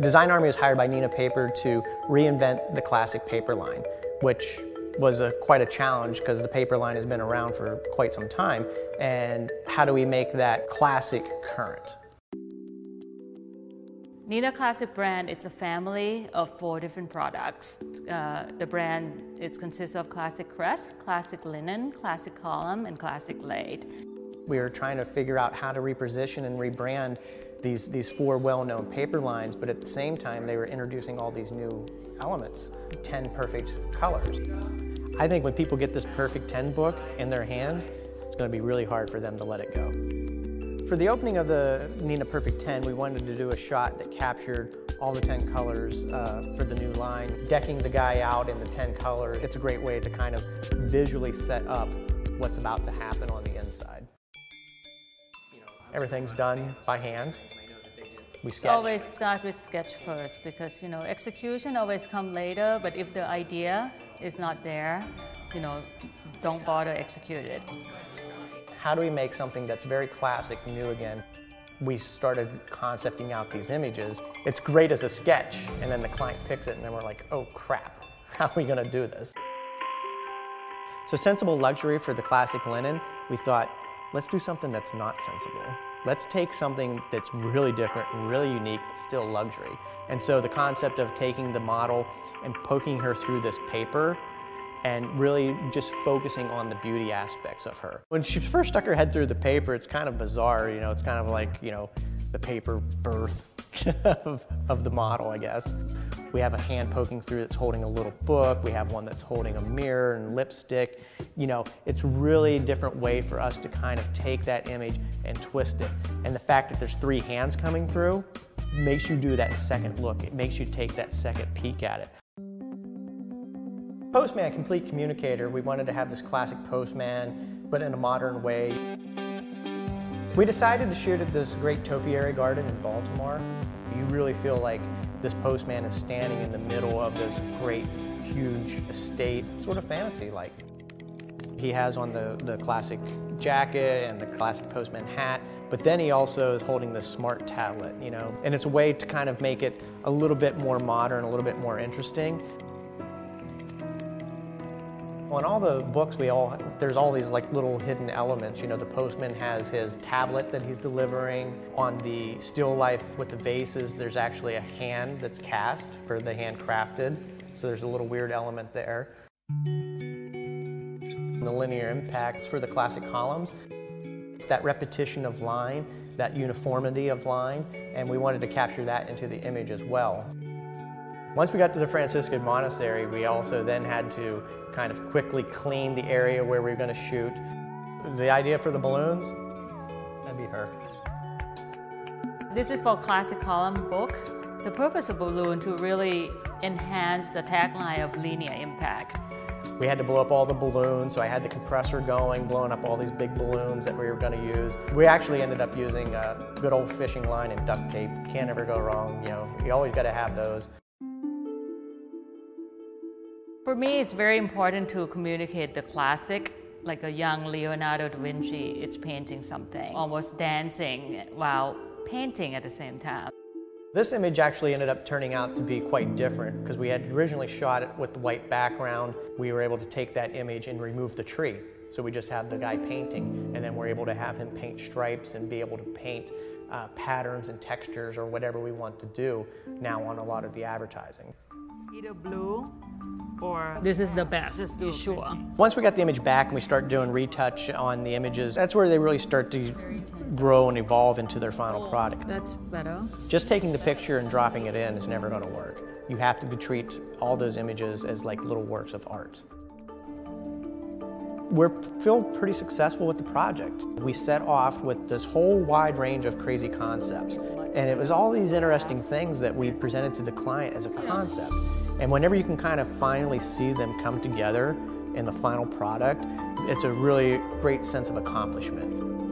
Design Army was hired by Neenah Paper to reinvent the classic paper line, which was quite a challenge because the paper line has been around for quite some time. And how do we make that classic current? Neenah Classic brand, it's a family of 4 different products. The brand, it consists of Classic Crest, Classic Linen, Classic Column, and Classic Laid. We were trying to figure out how to reposition and rebrand these 4 well-known paper lines, but at the same time, they were introducing all these new elements, 10 perfect colors. I think when people get this Perfect 10 book in their hands, it's going to be really hard for them to let it go. For the opening of the Neenah Perfect 10, we wanted to do a shot that captured all the 10 colors for the new line. Decking the guy out in the 10 colors, it's a great way to kind of visually set up what's about to happen on the inside. Everything's done by hand. We sketch. Always start with sketch first because, execution always comes later, but if the idea is not there, don't bother execute it. How do we make something that's very classic new again? We started concepting out these images. It's great as a sketch, and then the client picks it, and then we're like, oh crap, how are we gonna do this? So sensible luxury for the classic linen, we thought, let's do something that's not sensible. Let's take something that's really different and really unique, but still luxury. And so the concept of taking the model and poking her through this paper and really just focusing on the beauty aspects of her. When she first stuck her head through the paper, it's kind of bizarre, it's kind of like, the paper birth of the model, I guess. We have a hand poking through that's holding a little book. We have one that's holding a mirror and lipstick. It's really a different way for us to kind of take that image and twist it. And the fact that there's 3 hands coming through makes you do that second look. It makes you take that second peek at it. Postman, Complete Communicator, we wanted to have this classic postman, but in a modern way. We decided to shoot at this great topiary garden in Baltimore. You really feel like this postman is standing in the middle of this great, huge estate, sort of fantasy-like. He has on the classic jacket and the classic postman hat, but then he also is holding this smart tablet, and it's a way to kind of make it a little bit more modern, a little bit more interesting. On all the books, there's all these little hidden elements. The postman has his tablet that he's delivering. On the still life with the vases, there's actually a hand that's cast for the handcrafted. So there's a little weird element there. The linear impacts for the classic columns. It's that repetition of line, that uniformity of line, and we wanted to capture that into the image as well. Once we got to the Franciscan monastery, we also then had to kind of quickly clean the area where we were going to shoot. The idea for the balloons, that'd be her. This is for Classic Column book. The purpose of balloon to really enhance the tagline of linear impact. We had to blow up all the balloons, so I had the compressor going, blowing up all these big balloons that we were going to use. We actually ended up using a good old fishing line and duct tape. Can't ever go wrong, you always got to have those. For me, it's very important to communicate the classic, like a young Leonardo da Vinci is painting something, almost dancing while painting at the same time. This image actually ended up turning out to be quite different because we had originally shot it with the white background. We were able to take that image and remove the tree. So we just have the guy painting, and then we're able to have him paint stripes and be able to paint patterns and textures or whatever we want to do now on a lot of the advertising. Either blue or this is the best, be sure. Once we got the image back and we start doing retouch on the images, that's where they really start to grow and evolve into their final product. That's better. Just taking the picture and dropping it in is never going to work. You have to treat all those images as like little works of art. We feel pretty successful with the project. We set off with this whole wide range of crazy concepts. And it was all these interesting things that we presented to the client as a concept. And whenever you can kind of finally see them come together in the final product, it's a really great sense of accomplishment.